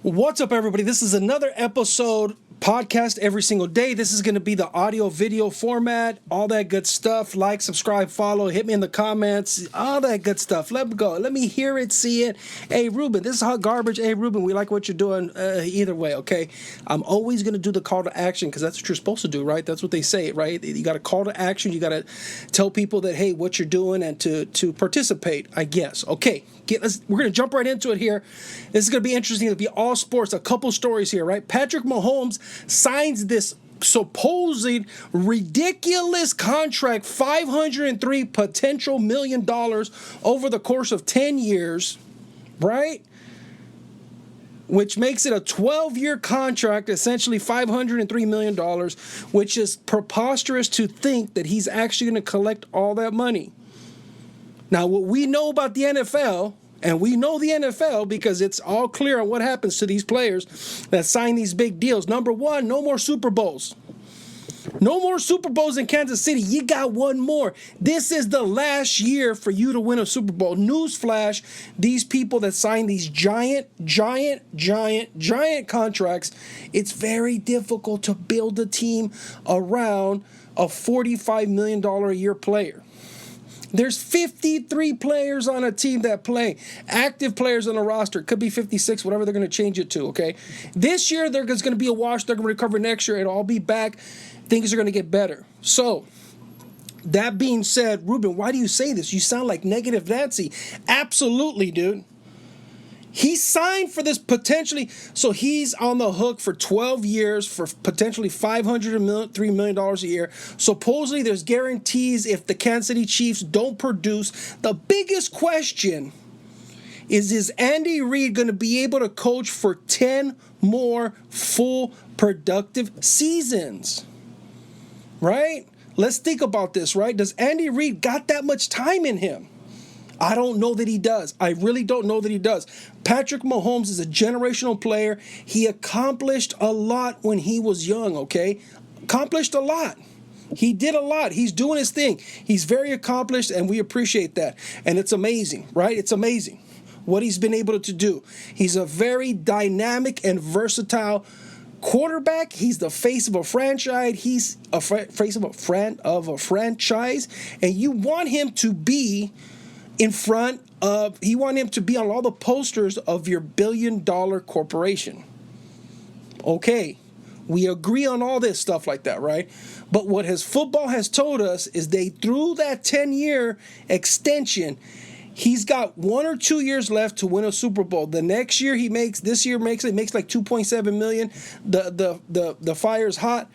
What's up, everybody? This is another episode, podcast every single day. This is going to be the audio video format, all that good stuff. Like, subscribe, follow, hit me in the comments, all that good stuff. Let me go. Let me hear it, see it. Hey, Ruben, this is hot garbage. Hey, Ruben, we like what you're doing. Either way, okay? I'm always going to do the call to action because that's what you're supposed to do, right? That's what they say, right? You got to call to action. You got to tell people that, hey, what you're doing and to participate, I guess. Okay. We're going to jump right into it here. This is going to be interesting. It'll be all sports. A couple stories here, right? Patrick Mahomes signs this supposed ridiculous contract, $503 potential $1 million over the course of 10 years, right? Which makes it a 12-year contract, essentially $503 million, which is preposterous to think that he's actually going to collect all that money. Now, what we know about the NFL, and we know the NFL because it's all clear on what happens to these players that sign these big deals. Number one, no more Super Bowls. No more Super Bowls in Kansas City. You got one more. This is the last year for you to win a Super Bowl. Newsflash, these people that sign these giant contracts, it's very difficult to build a team around a $45 million a year player. There's 53 players on a team that play. Active players on the roster. It could be 56, whatever they're going to change it to, okay? This year, there's going to be a wash. They're going to recover next year. It'll all be back. Things are going to get better. So, that being said, Ruben, why do you say this? You sound like negative Nancy. Absolutely, dude. He signed for this potentially, so he's on the hook for 12 years for potentially $503 million a year. Supposedly, there's guarantees if the Kansas City Chiefs don't produce. The biggest question is Andy Reid going to be able to coach for 10 more full productive seasons? Right? Let's think about this, right? Does Andy Reid got that much time in him? I don't know that he does. I really don't know that he does. Patrick Mahomes is a generational player. He accomplished a lot when he was young, okay? Accomplished a lot. He did a lot. He's doing his thing. He's very accomplished, and we appreciate that. And it's amazing, right? It's amazing what he's been able to do. He's a very dynamic and versatile quarterback. He's the face of a franchise. He's a face of a franchise, and you want him to be you want him to be on all the posters of your billion-dollar corporation. Okay, we agree on all this stuff like that, right? But what football has told us is through that 10-year extension, he's got 1 or 2 years left to win a Super Bowl. The next year this year makes like $2.7 million. The fire's hot.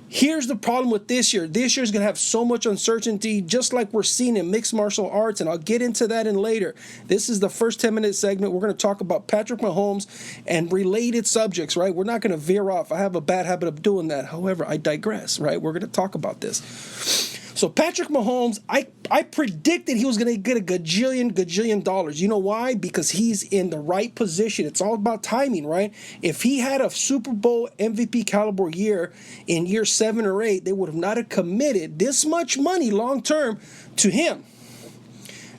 Here's the problem with this year. This year's going to have so much uncertainty, just like we're seeing in mixed martial arts, and I'll get into that in later. This is the first 10-minute segment. We're going to talk about Patrick Mahomes and related subjects, right? We're not going to veer off. I have a bad habit of doing that. However, I digress, right? We're going to talk about this. So Patrick Mahomes, I predicted he was going to get a gajillion dollars. You know why? Because he's in the right position. It's all about timing, right? If he had a Super Bowl MVP caliber year in year 7 or 8, they would have not have committed this much money long term to him.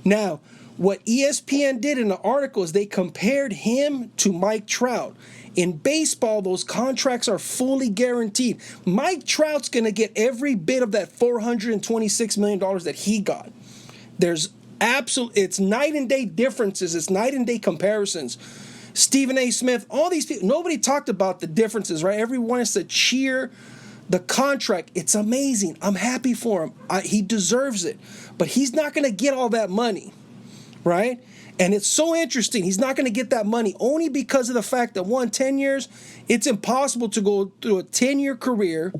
Now, what ESPN did in the article is they compared him to Mike Trout. In baseball, those contracts are fully guaranteed. Mike Trout's going to get every bit of that $426 million that he got. It's night and day differences. It's night and day comparisons. Stephen A. Smith, all these people, nobody talked about the differences, right? Everyone is to cheer the contract. It's amazing. I'm happy for him. He deserves it. But he's not going to get all that money, right? And it's so interesting. He's not going to get that money only because of the fact that 10 years, it's impossible to go through a 10-year career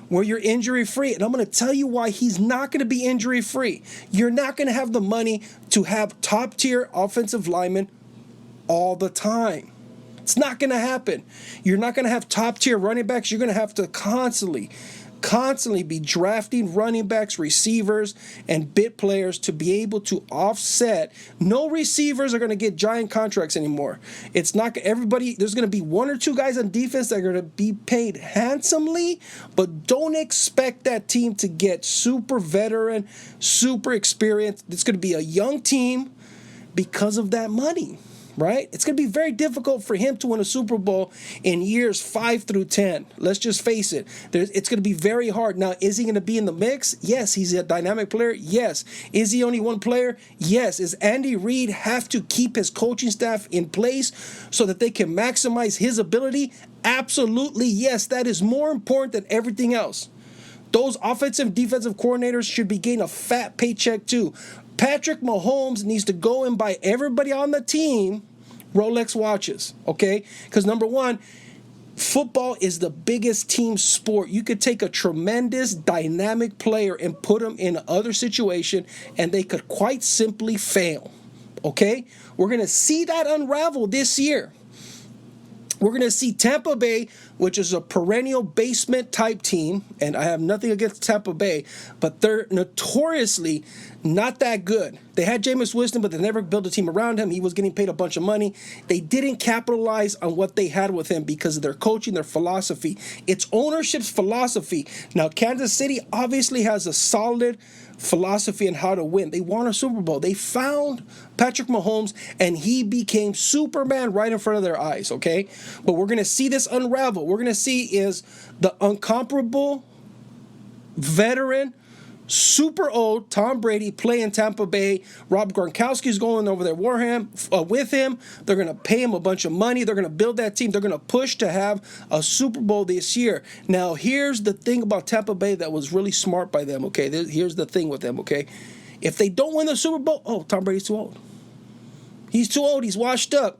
where you're injury-free. And I'm going to tell you why he's not going to be injury-free. You're not going to have the money to have top-tier offensive linemen all the time. It's not going to happen. You're not going to have top-tier running backs. You're going to have to constantly be drafting running backs, receivers, and bit players to be able to offset. No receivers are going to get giant contracts anymore. It's not everybody. There's going to be 1 or 2 guys on defense that are going to be paid handsomely, but don't expect that team to get super veteran, super experienced. It's going to be a young team because of that money. right? It's going to be very difficult for him to win a Super Bowl in years 5 through 10. Let's just face it. It's going to be very hard. Now, is he going to be in the mix? Yes. He's a dynamic player? Yes. Is he only one player? Yes. Is Andy Reid have to keep his coaching staff in place so that they can maximize his ability? Absolutely, yes. That is more important than everything else. Those offensive defensive coordinators should be getting a fat paycheck too. Patrick Mahomes needs to go and buy everybody on the team Rolex watches, okay? Because number one, football is the biggest team sport. You could take a tremendous dynamic player and put them in another situation and they could quite simply fail, okay? We're going to see that unravel this year. We're going to see Tampa Bay, which is a perennial basement type team, and I have nothing against Tampa Bay, but they're notoriously not that good. They had Jameis Winston, but they never built a team around him. He was getting paid a bunch of money. They didn't capitalize on what they had with him because of their coaching, their philosophy. It's ownership's philosophy. Now, Kansas City obviously has a solid philosophy on how to win. They won a Super Bowl. They found Patrick Mahomes, and he became Superman right in front of their eyes, okay? But we're going to see this unravel. We're going to see is the incomparable veteran, super old Tom Brady playing Tampa Bay. Rob Gronkowski's going over there with him. They're going to pay him a bunch of money. They're going to build that team. They're going to push to have a Super Bowl this year. Now, here's the thing about Tampa Bay that was really smart by them, okay? Here's the thing with them, okay? If they don't win the Super Bowl, Tom Brady's too old. He's too old. He's washed up.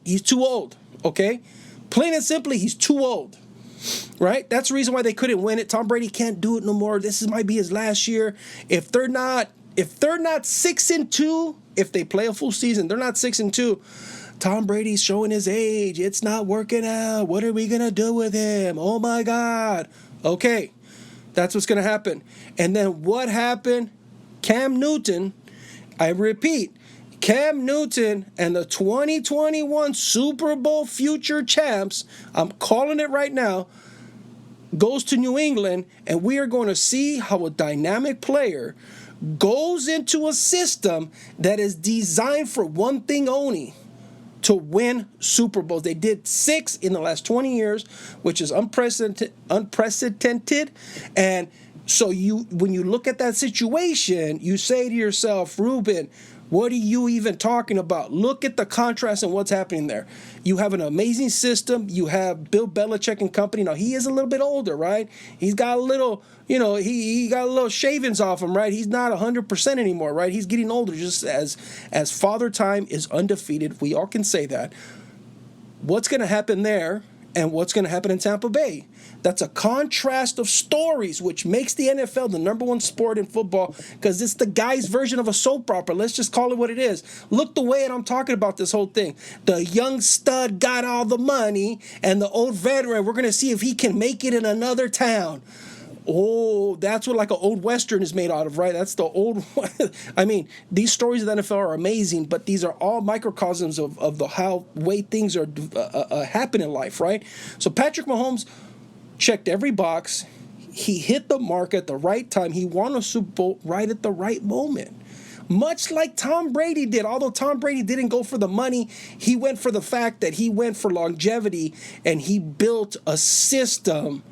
He's too old, okay? Plain and simply, he's too old. Right? That's the reason why they couldn't win it. Tom Brady can't do it no more. Might be his last year. If they're not 6-2, if they play a full season, they're not 6-2. Tom Brady's showing his age. It's not working out. What are we gonna do with him? Oh my God. Okay. That's what's gonna happen. And then what happened? Cam Newton, I repeat, Cam Newton and the 2021 Super Bowl future champs, I'm calling it right now, goes to New England, and we are going to see how a dynamic player goes into a system that is designed for one thing only, to win Super Bowls. They did 6 in the last 20 years, which is unprecedented. And so when you look at that situation, you say to yourself, Ruben, what are you even talking about? Look at the contrast and what's happening there. You have an amazing system. You have Bill Belichick and company. Now, he is a little bit older, right? He's got a little, he got a little shavings off him, right? He's not 100% anymore, right? He's getting older, just as Father Time is undefeated. We all can say that. What's going to happen there and what's going to happen in Tampa Bay? That's a contrast of stories, which makes the NFL the number one sport in football because it's the guy's version of a soap opera. Let's just call it what it is. Look the way I'm talking about this whole thing. The young stud got all the money, and the old veteran, we're going to see if he can make it in another town. Oh, that's what like an old Western is made out of, right? That's the old I mean, these stories of the NFL are amazing, but these are all microcosms of the way things are happen in life, right? So Patrick Mahomes checked every box. He hit the mark at the right time. He won a Super Bowl right at the right moment. Much like Tom Brady did. Although Tom Brady didn't go for the money, he went for the fact that he went for longevity and he built a system.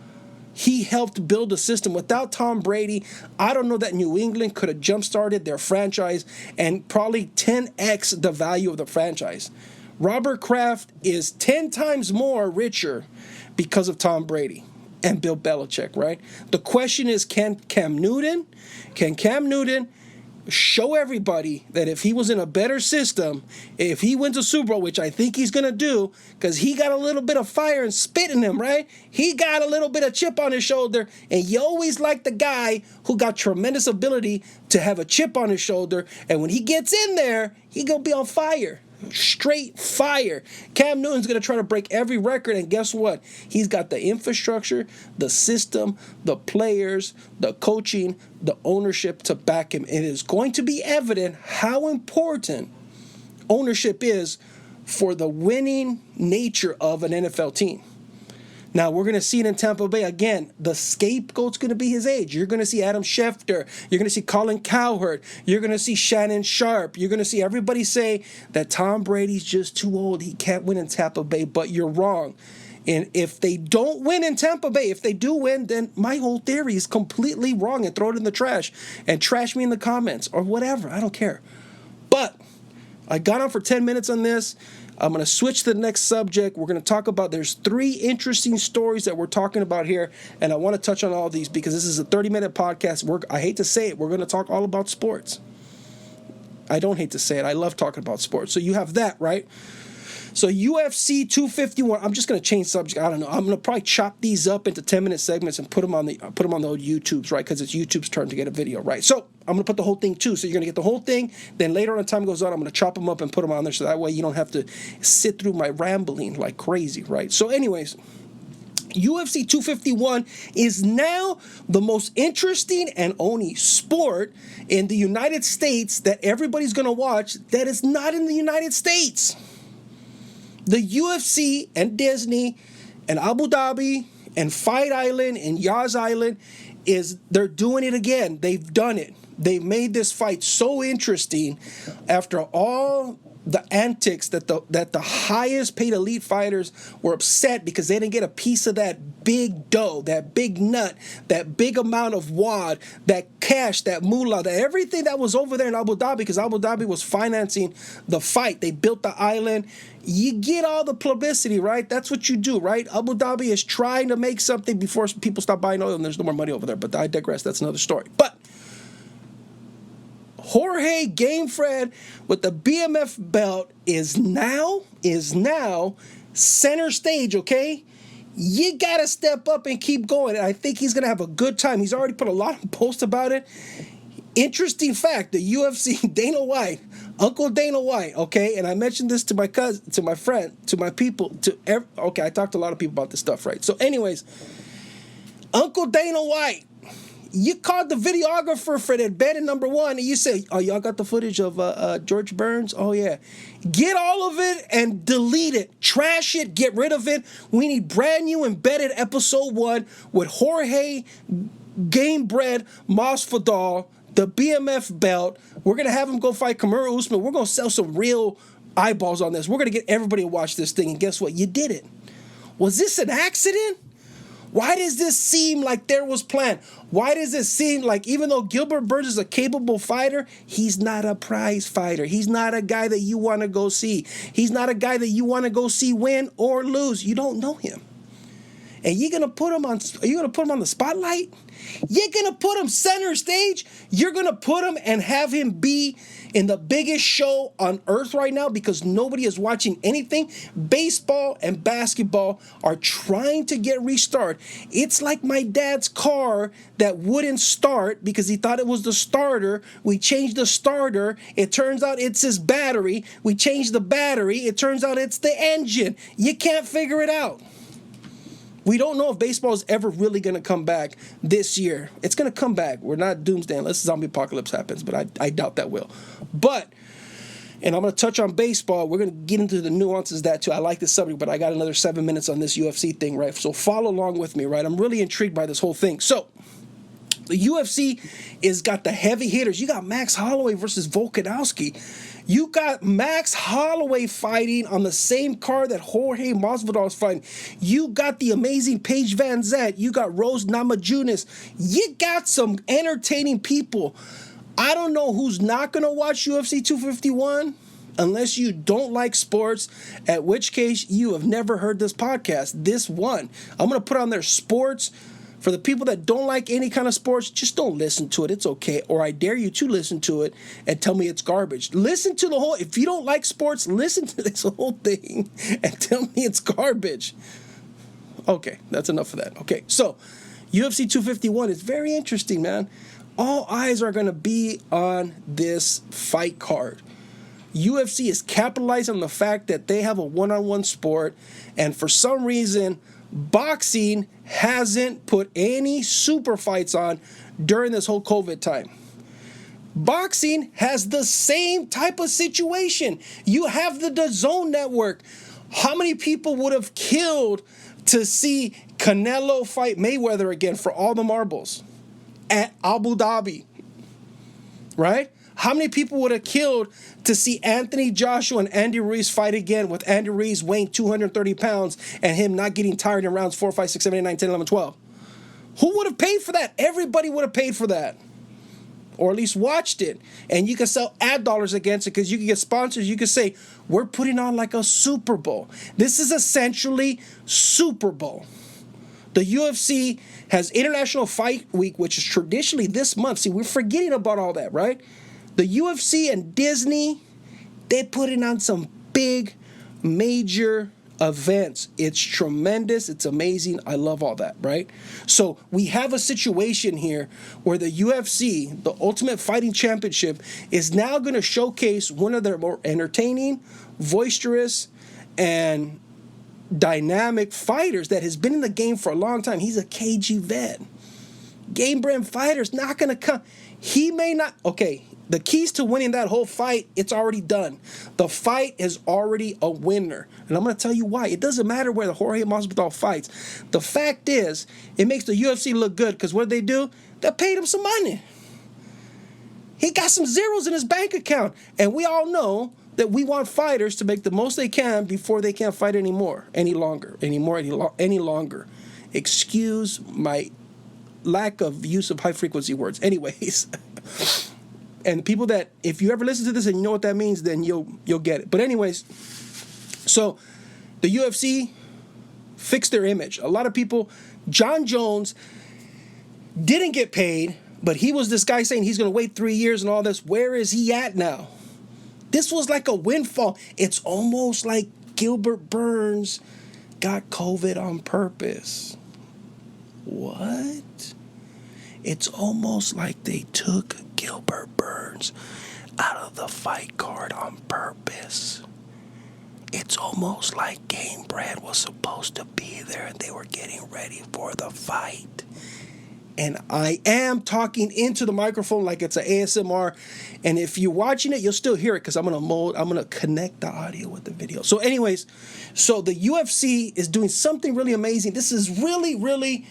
He helped build a system. Without Tom Brady, I don't know that New England could have jump-started their franchise and probably 10x the value of the franchise. Robert Kraft is 10 times more richer because of Tom Brady and Bill Belichick, right? The question is, can Cam Newton show everybody that if he was in a better system, if he wins a Super Bowl, which I think he's going to do, because he got a little bit of fire and spit in him, right? He got a little bit of chip on his shoulder, and you always like the guy who got tremendous ability to have a chip on his shoulder, and when he gets in there, he going to be on fire. Straight fire. Cam Newton's going to try to break every record, and guess what? He's got the infrastructure, the system, the players, the coaching, the ownership to back him. It is going to be evident how important ownership is for the winning nature of an NFL team. Now, we're going to see it in Tampa Bay. Again, the scapegoat's going to be his age. You're going to see Adam Schefter. You're going to see Colin Cowherd. You're going to see Shannon Sharp. You're going to see everybody say that Tom Brady's just too old. He can't win in Tampa Bay, but you're wrong. And if they don't win in Tampa Bay, if they do win, then my whole theory is completely wrong, and throw it in the trash and trash me in the comments or whatever. I don't care. But I got on for 10 minutes on this. I'm going to switch to the next subject. We're going to talk about, there's 3 interesting stories that we're talking about here, and I want to touch on all these because this is a 30-minute podcast. I hate to say it, we're going to talk all about sports. I don't hate to say it. I love talking about sports. So you have that, right? So UFC 251, I'm just going to change subject. I don't know. I'm going to probably chop these up into 10-minute segments and put them on the old YouTubes, right? Because it's YouTube's turn to get a video, right? So I'm going to put the whole thing too. So you're going to get the whole thing. Then later on, as time goes on, I'm going to chop them up and put them on there so that way you don't have to sit through my rambling like crazy, right? So anyways, UFC 251 is now the most interesting and only sport in the United States that everybody's going to watch that is not in the United States. The UFC and Disney and Abu Dhabi and Fight Island and Yas Island they're doing it again. They've done it. They've made this fight so interesting after all the antics that the highest paid elite fighters were upset because they didn't get a piece of that big dough, that big nut, that big amount of wad, that cash, that moolah, that everything that was over there in Abu Dhabi, because Abu Dhabi was financing the fight. They built the island. You get all the publicity, right? That's what you do, right? Abu Dhabi is trying to make something before people stop buying oil and there's no more money over there. But I digress. That's another story. But Jorge Game Fred with the BMF belt is now center stage, okay? You got to step up and keep going. And I think he's going to have a good time. He's already put a lot of posts about it. Interesting fact, the UFC, Dana White, Uncle Dana White, okay? And I mentioned this to my cousin, to my friend, to my people, okay, I talked to a lot of people about this stuff, right? So anyways, Uncle Dana White, you called the videographer for that bet in number 1, and you say, oh, y'all got the footage of George Burns? Oh, yeah. Get all of it and delete it. Trash it. Get rid of it. We need brand new embedded episode 1 with Jorge Gamebred Masvidal, the BMF belt. We're going to have him go fight Kamaru Usman. We're going to sell some real eyeballs on this. We're going to get everybody to watch this thing, and guess what? You did it. Was this an accident? Why does this seem like there was plan? Why does it seem like even though Gilbert Burns is a capable fighter, he's not a prize fighter. He's not a guy that you want to go see. He's not a guy that you want to go see win or lose. You don't know him. And you're going to put him on the spotlight? You're going to put him center stage? You're going to put him and have him be in the biggest show on earth right now because nobody is watching anything? Baseball and basketball are trying to get restarted. It's like my dad's car that wouldn't start because he thought it was the starter. We changed the starter. It turns out it's his battery. We changed the battery. It turns out it's the engine. You can't figure it out. We don't know if baseball is ever really going to come back this year. It's going to come back. We're not doomsday unless zombie apocalypse happens, but I doubt that will. But, and I'm going to touch on baseball. We're going to get into the nuances of that too. I like this subject, but I got another 7 minutes on this UFC thing, right? So follow along with me, right? I'm really intrigued by this whole thing. So, the UFC is got the heavy hitters. You got Max Holloway versus Volkanovski. You got Max Holloway fighting on the same card that Jorge Masvidal is fighting. You got the amazing Paige Van Zandt. You got Rose Namajunas. You got some entertaining people. I don't know who's not going to watch UFC 251 unless you don't like sports, at which case you have never heard this podcast. This one. I'm going to put on there sports. For the people that don't like any kind of sports, just don't listen to it. It's okay. Or I dare you to listen to it and tell me it's garbage. Listen to the whole, if you don't like sports, listen to this whole thing and tell me it's garbage. Okay, that's enough of that. Okay, so UFC 251 is very interesting, man. All eyes are going to be on this fight card. UFC is capitalizing on the fact that they have a one-on-one sport, and for some reason, boxing hasn't put any super fights on during this whole COVID time. Boxing has the same type of situation. You have the DAZN network. How many people would have killed to see Canelo fight Mayweather again for all the marbles at Abu Dhabi, right? How many people would have killed to see Anthony Joshua and Andy Ruiz fight again with Andy Ruiz weighing 230 pounds and him not getting tired in rounds 4, 5, 6, 7, 8, 9, 10, 11, 12? Who would have paid for that? Everybody would have paid for that. Or at least watched it. And you can sell ad dollars against it because you can get sponsors. You can say, we're putting on like a Super Bowl. This is essentially Super Bowl. The UFC has International Fight Week, which is traditionally this month. See, we're forgetting about all that, right? The UFC and Disney, they're putting on some big, major events. It's tremendous. It's amazing. I love all that, right? So we have a situation here where the UFC, the Ultimate Fighting Championship, is now going to showcase one of their more entertaining, boisterous, and dynamic fighters that has been in the game for a long time. He's a KG vet. Game brand fighter's not going to come. He may not. Okay, the keys to winning that whole fight, it's already done. The fight is already a winner. And I'm going to tell you why. It doesn't matter where the Jorge Masvidal fights. The fact is, it makes the UFC look good because what they do? They paid him some money. He got some zeros in his bank account. And we all know that we want fighters to make the most they can before they can't fight any longer. Excuse my lack of use of high frequency words. Anyways. And people that, if you ever listen to this and you know what that means, then you'll get it. But anyways, so the UFC fixed their image. A lot of people, John Jones didn't get paid, but he was this guy saying he's going to wait 3 years and all this. Where is he at now? This was like a windfall. It's almost like Gilbert Burns got COVID on purpose. What? It's almost like they took Gilbert Burns out of the fight card on purpose. It's almost like Game Brand was supposed to be there and they were getting ready for the fight. And I am talking into the microphone like it's an ASMR. And if you're watching it, you'll still hear it because I'm going to connect the audio with the video. So anyways, so the UFC is doing something really amazing. This is really, really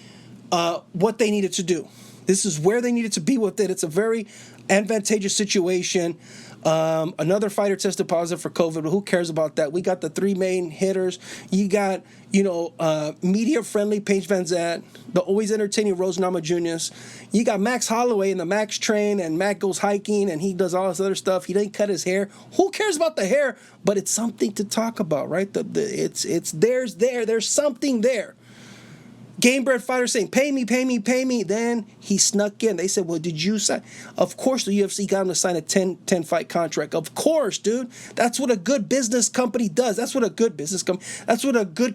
what they needed to do. This is where they needed to be with it. It's a very advantageous situation. Another fighter tested positive for COVID, but who cares about that? We got the three main hitters. You got, media-friendly Paige Van Zandt, the always entertaining Rose Namajunas. You got Max Holloway in the Max train, and Mac goes hiking, and he does all this other stuff. He didn't cut his hair. Who cares about the hair? But it's something to talk about, right? There's something there. Game bred fighter saying, pay me. Then he snuck in. They said, well, did you sign? Of course, the UFC got him to sign a 10-fight contract. Of course, dude. That's what a good business company does. That's what a good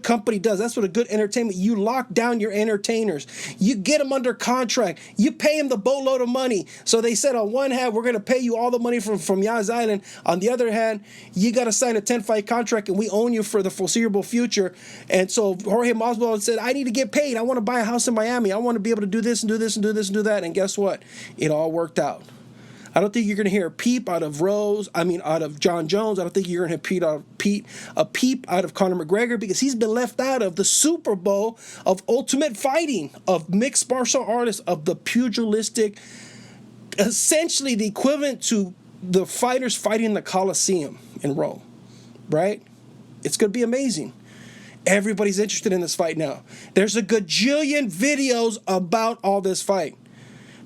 company does. That's what a good entertainment. You lock down your entertainers. You get them under contract. You pay them the boatload of money. So they said, on one hand, we're going to pay you all the money from Yas Island. On the other hand, you got to sign a 10-fight contract, and we own you for the foreseeable future. And so Jorge Masvidal said, I need to get paid. I want to buy a house in Miami. I want to be able to do this and do this and do this and do that. And guess what? It all worked out. I don't think you're going to hear a peep out of John Jones. I don't think you're going to hear a peep out of Conor McGregor because he's been left out of the Super Bowl of ultimate fighting, of mixed martial artists, of the pugilistic, essentially the equivalent to the fighters fighting in the Colosseum in Rome, right? It's going to be amazing. Everybody's interested in this fight now. There's a gajillion videos about all this fight.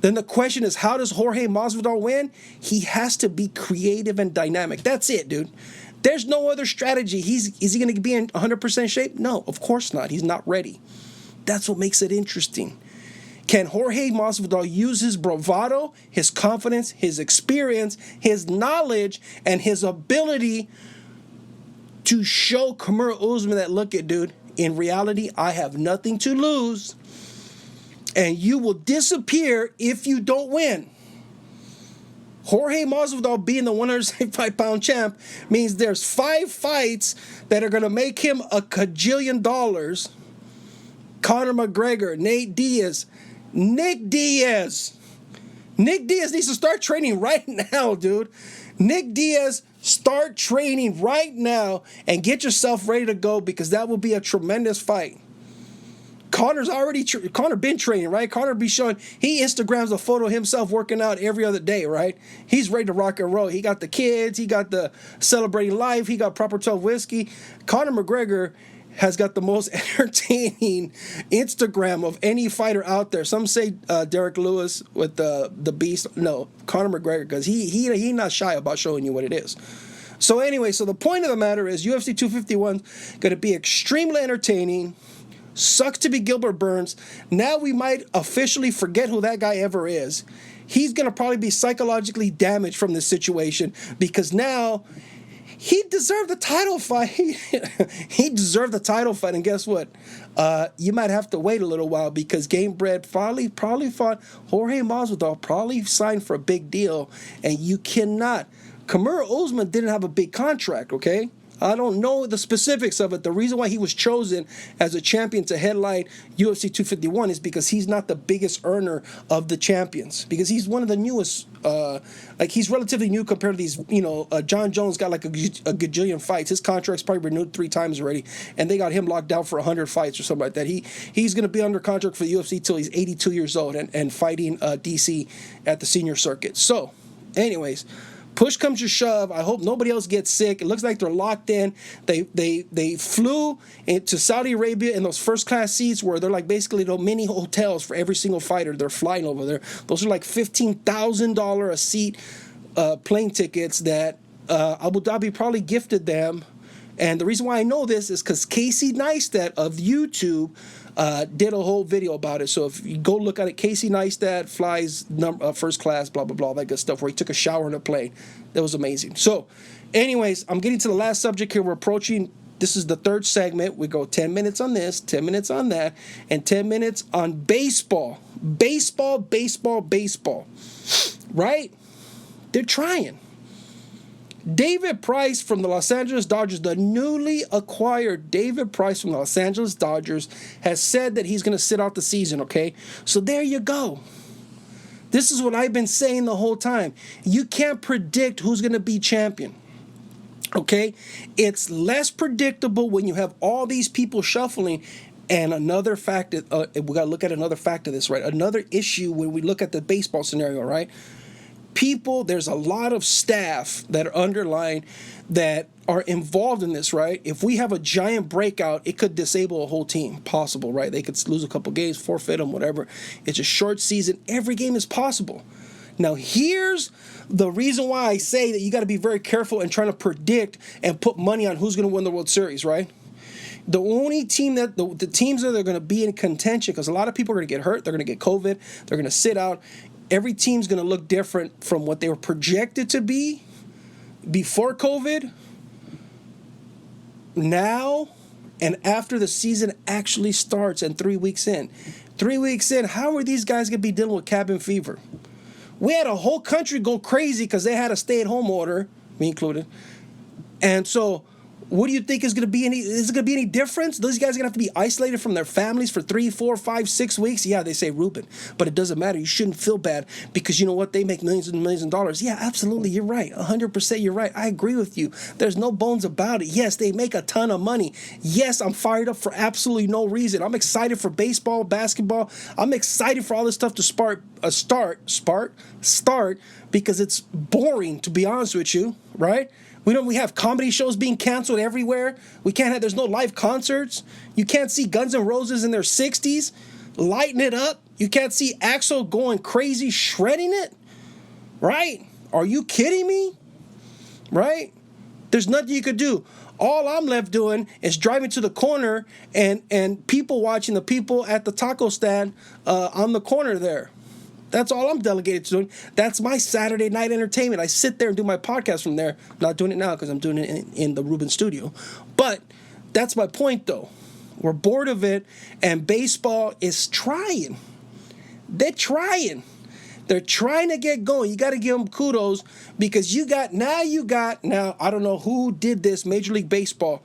Then the question is, how does Jorge Masvidal win? He has to be creative and dynamic. That's it, dude. There's no other strategy. Is he going to be in 100% shape? No, of course not. He's not ready. That's what makes it interesting. Can Jorge Masvidal use his bravado, his confidence, his experience, his knowledge, and his ability to show Kamaru Usman that, look at, dude, in reality, I have nothing to lose, and you will disappear if you don't win. Jorge Masvidal being the 175-pound champ means there's 5 fights that are going to make him a cajillion dollars. Conor McGregor, Nate Diaz, Nick Diaz. Nick Diaz needs to start training right now, dude. Nick Diaz, start training right now and get yourself ready to go because that will be a tremendous fight. Conor been training, right? Conor be showing, he Instagrams a photo of himself working out every other day, right? He's ready to rock and roll. He got the kids, he got the celebrating life, he got proper 12 whiskey. Conor McGregor has got the most entertaining Instagram of any fighter out there. Some say Derek Lewis with the Beast. No, Conor McGregor, because he not shy about showing you what it is. So anyway, so the point of the matter is UFC 251 going to be extremely entertaining. Sucks to be Gilbert Burns. Now we might officially forget who that guy ever is. He's going to probably be psychologically damaged from this situation because now he deserved the title fight. He deserved the title fight. And guess what? You might have to wait a little while because Gamebred probably fought Jorge Masvidal, probably signed for a big deal. And you cannot. Kamaru Usman didn't have a big contract, okay? I don't know the specifics of it. The reason why he was chosen as a champion to headline UFC 251 is because he's not the biggest earner of the champions. Because he's one of the newest, he's relatively new compared to these, John Jones got like a gajillion fights. His contract's probably renewed 3 times already. And they got him locked down for 100 fights or something like that. He's going to be under contract for the UFC till he's 82 years old and fighting DC at the senior circuit. So, anyways, push comes to shove. I hope nobody else gets sick. It looks like they're locked in. They flew into Saudi Arabia in those first class seats where they're like basically the mini hotels for every single fighter. They're flying over there. Those are like $15,000 a seat plane tickets that Abu Dhabi probably gifted them. And the reason why I know this is because Casey Neistat of YouTube did a whole video about it. So if you go look at it, Casey Neistat flies first class, blah, blah, blah, that good stuff, where he took a shower in a plane. That was amazing. So anyways, I'm getting to the last subject here. We're approaching, this is the third segment. We go 10 minutes on this, 10 minutes on that, and 10 minutes on baseball. Baseball. Right? They're trying. David Price from the Los Angeles Dodgers, the newly acquired David Price from the Los Angeles Dodgers, has said that he's going to sit out the season, okay? So there you go. This is what I've been saying the whole time. You can't predict who's going to be champion, okay? It's less predictable when you have all these people shuffling. And another factor, we got to look at another factor of this, right? Another issue when we look at the baseball scenario, right? There's a lot of staff that are underlying that are involved in this, right? If we have a giant breakout, it could disable a whole team. Possible, right? They could lose a couple games, forfeit them, whatever. It's a short season. Every game is possible. Now, here's the reason why I say that you got to be very careful in trying to predict and put money on who's going to win the World Series, right? The only team the teams that are going to be in contention, because a lot of people are going to get hurt, they're going to get COVID, they're going to sit out. Every team's going to look different from what they were projected to be before COVID, now, and after the season actually starts and 3 weeks in. 3 weeks in, how are these guys going to be dealing with cabin fever? We had a whole country go crazy because they had a stay-at-home order, me included. And so, what do you think is going to be any difference? Those guys are going to have to be isolated from their families for 3, 4, 5, 6 weeks? Yeah, they say Ruben, but it doesn't matter. You shouldn't feel bad because you know what? They make millions and millions of dollars. Yeah, absolutely. You're right. 100% you're right. I agree with you. There's no bones about it. Yes, they make a ton of money. Yes, I'm fired up for absolutely no reason. I'm excited for baseball, basketball. I'm excited for all this stuff to start because it's boring, to be honest with you, right? We have comedy shows being canceled everywhere. There's no live concerts. You can't see Guns N' Roses in their 60s lighting it up. You can't see Axl going crazy, shredding it, right? Are you kidding me? Right? There's nothing you could do. All I'm left doing is driving to the corner and people watching the people at the taco stand on the corner there. That's all I'm delegated to doing. That's my Saturday night entertainment. I sit there and do my podcast from there. I'm not doing it now because I'm doing it in the Ruben studio. But that's my point, though. We're bored of it, and baseball is trying. They're trying. They're trying to get going. You got to give them kudos because now, I don't know who did this, Major League Baseball.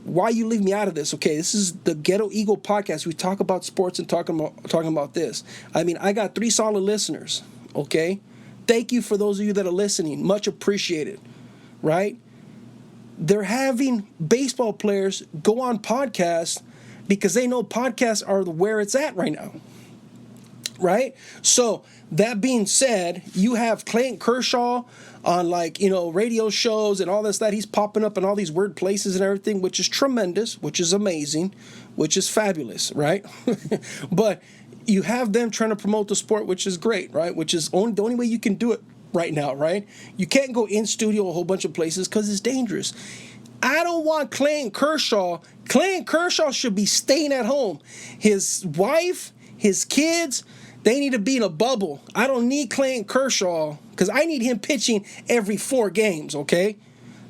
Why you leave me out of this? Okay, this is the Ghetto Eagle Podcast. We talk about sports and talking about this. I mean, I got 3 solid listeners, okay? Thank you for those of you that are listening. Much appreciated, right? They're having baseball players go on podcasts because they know podcasts are where it's at right now. Right? So that being said, you have Clayton Kershaw on radio shows and all this, that he's popping up in all these weird places and everything, which is tremendous, which is amazing, which is fabulous, right? But you have them trying to promote the sport, which is great, right? Which is the only way you can do it right now, right? You can't go in studio a whole bunch of places because it's dangerous. I don't want Clayton Kershaw. Clayton Kershaw should be staying at home. His wife, his kids, they need to be in a bubble. I don't need Clayton Kershaw because I need him pitching every 4 games, okay?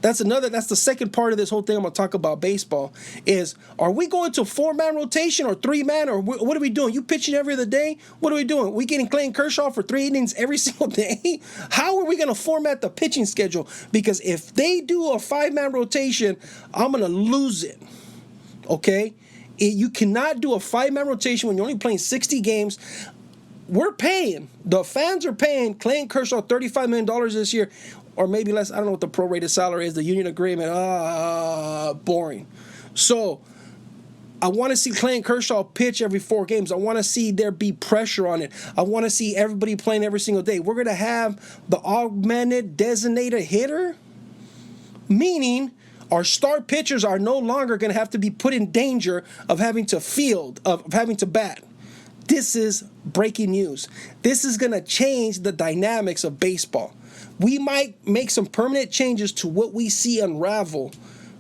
That's the second part of this whole thing I'm going to talk about baseball is, are we going to 4-man rotation or 3-man, or what are we doing? You pitching every other day? What are we doing? We getting Clayton Kershaw for 3 innings every single day? How are we going to format the pitching schedule? Because if they do a 5-man rotation, I'm going to lose it, okay? You cannot do a 5-man rotation when you're only playing 60 games. The fans are paying Clayton Kershaw $35 million this year, or maybe less. I don't know what the prorated salary is, the union agreement. Boring. So I want to see Clayton Kershaw pitch every 4 games. I want to see there be pressure on it. I want to see everybody playing every single day. We're going to have the augmented designated hitter, meaning our star pitchers are no longer going to have to be put in danger of having to field, of having to bat. This is breaking news. This is going to change the dynamics of baseball. We might make some permanent changes to what we see unravel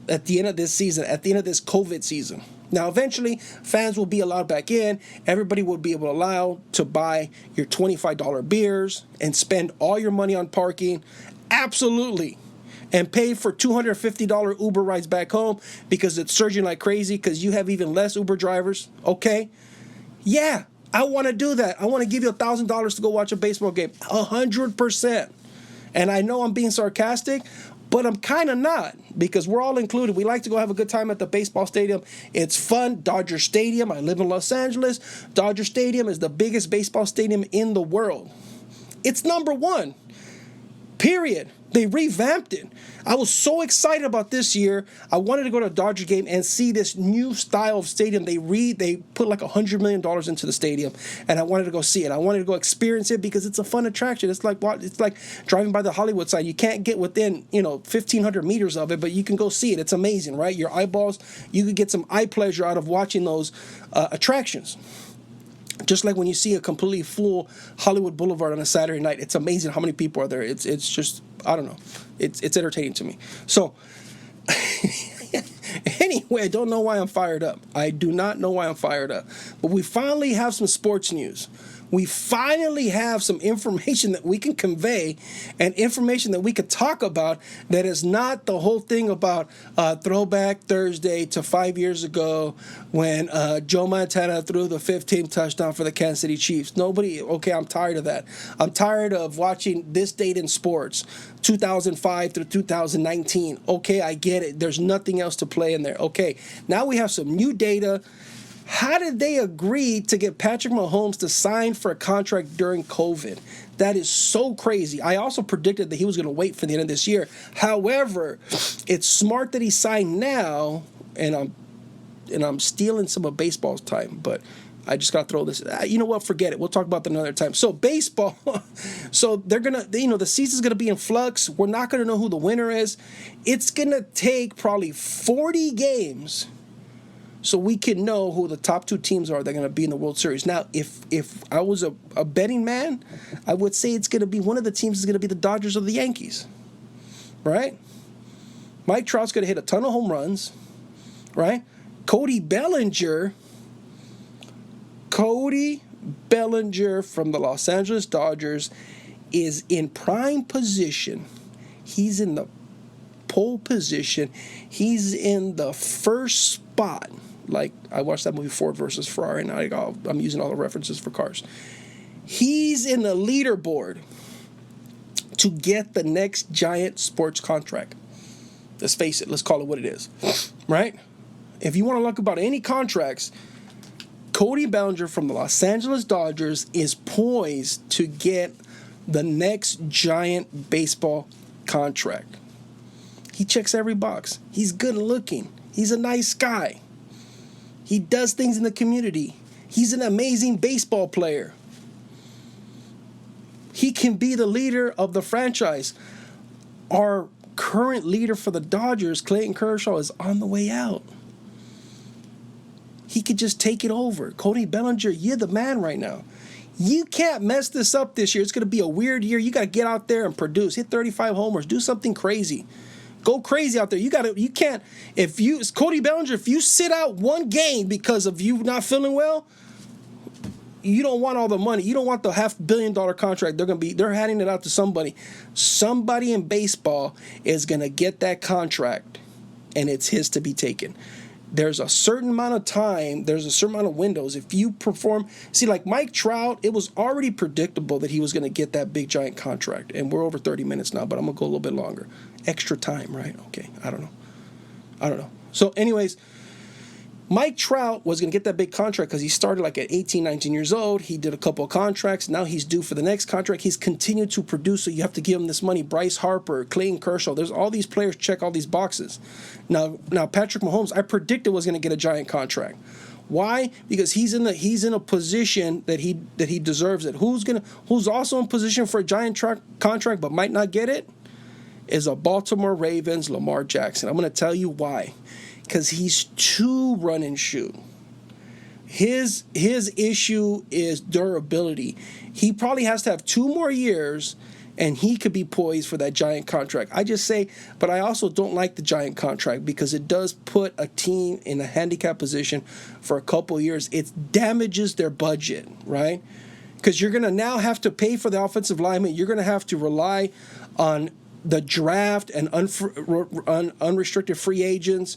at the end of this season, at the end of this COVID season. Now, eventually, fans will be allowed back in. Everybody will be allowed to buy your $25 beers and spend all your money on parking. Absolutely. And pay for $250 Uber rides back home because it's surging like crazy because you have even less Uber drivers. Okay? Yeah, I want to do that. I want to give you $1,000 to go watch a baseball game. 100%. And I know I'm being sarcastic, but I'm kind of not, because we're all included. We like to go have a good time at the baseball stadium. It's fun. Dodger Stadium. I live in Los Angeles. Dodger Stadium is the biggest baseball stadium in the world. It's number 1. Period. They revamped it. I was so excited about this year. I wanted to go to a Dodger game and see this new style of stadium. They put like $100 million into the stadium, and I wanted to go see it. I wanted to go experience it because it's a fun attraction. It's like driving by the Hollywood sign. You can't get within 1,500 meters of it, but you can go see it. It's amazing, right? Your eyeballs, you could get some eye pleasure out of watching those attractions. Just like when you see a completely full Hollywood Boulevard on a Saturday night, it's amazing how many people are there. It's just, I don't know. It's entertaining to me. So anyway, I don't know why I'm fired up. I do not know why I'm fired up. But we finally have some sports news. We finally have some information that we can convey and information that we could talk about that is not the whole thing about Throwback Thursday to 5 years ago when Joe Montana threw the 15th touchdown for the Kansas City Chiefs. Okay, I'm tired of that. I'm tired of watching this date in sports, 2005 through 2019. Okay, I get it. There's nothing else to play in there. Okay, now we have some new data. How did they agree to get Patrick Mahomes to sign for a contract during COVID? That is so crazy. I also predicted that he was going to wait for the end of this year. However, it's smart that he signed now, and I'm stealing some of baseball's time, but I just got to throw this. You know what? Forget it. We'll talk about that another time. So baseball, so they're going to, the season's going to be in flux. We're not going to know who the winner is. It's going to take probably 40 games so we can know who the top 2 teams are that are going to be in the World Series. Now, if I was a betting man, I would say it's going to be one of the teams is going to be the Dodgers or the Yankees, right? Mike Trout's going to hit a ton of home runs, right? Cody Bellinger from the Los Angeles Dodgers is in prime position. He's in the pole position. He's in the first spot. Like, I watched that movie Ford versus Ferrari, and I'm using all the references for cars. He's in the leaderboard to get the next giant sports contract. Let's face it. Let's call it what it is, right? If you want to look about any contracts, Cody Bellinger from the Los Angeles Dodgers is poised to get the next giant baseball contract. He checks every box. He's good looking. He's a nice guy. He does things in the community. He's an amazing baseball player. He can be the leader of the franchise. Our current leader for the Dodgers, Clayton Kershaw, is on the way out. He could just take it over. Cody Bellinger, you're the man right now. You can't mess this up this year. It's going to be a weird year. You got to get out there and produce. Hit 35 homers. Do something crazy. Go crazy out there. You can't. Cody Bellinger, if you sit out one game because of you not feeling well, you don't want all the money. You don't want the $500 million contract. They're handing it out to somebody. Somebody in baseball is going to get that contract, and it's his to be taken. There's a certain amount of time, there's a certain amount of windows. If you perform, see, like Mike Trout, it was already predictable that he was going to get that big giant contract. And we're over 30 minutes now, but I'm going to go a little bit longer. Extra time, right? Okay, I don't know. So anyways, Mike Trout was going to get that big contract because he started like at 18, 19 years old. He did a couple of contracts. Now he's due for the next contract. He's continued to produce, so you have to give him this money. Bryce Harper, Clayton Kershaw. There's all these players check all these boxes. Now Patrick Mahomes, I predicted was going to get a giant contract. Why? Because he's in a position that he deserves it. Who's also in position for a giant contract but might not get it is a Baltimore Ravens Lamar Jackson. I'm going to tell you why. Because he's too run and shoot. His issue is durability. He probably has to have 2 more years, and he could be poised for that giant contract. I just say, but I also don't like the giant contract because it does put a team in a handicap position for a couple years. It damages their budget, right? Because you're going to now have to pay for the offensive lineman. You're going to have to rely on the draft and unrestricted free agents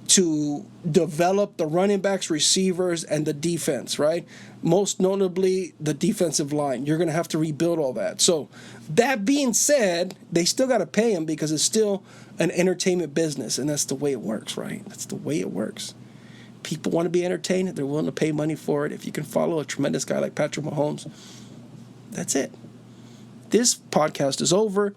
to develop the running backs, receivers, and the defense, right? Most notably, the defensive line. You're going to have to rebuild all that. So that being said, they still got to pay him because it's still an entertainment business, and that's the way it works, right? That's the way it works. People want to be entertained. They're willing to pay money for it. If you can follow a tremendous guy like Patrick Mahomes, that's it. This podcast is over.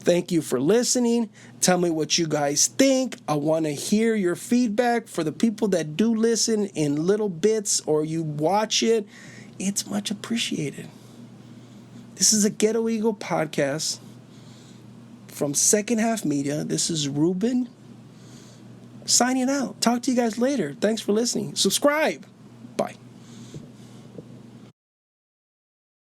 Thank you for listening. Tell me what you guys think. I want to hear your feedback. For the people that do listen in little bits or you watch it, it's much appreciated. This is a Ghetto Eagle Podcast from Second Half Media. This is Ruben signing out. Talk to you guys later. Thanks for listening. Subscribe.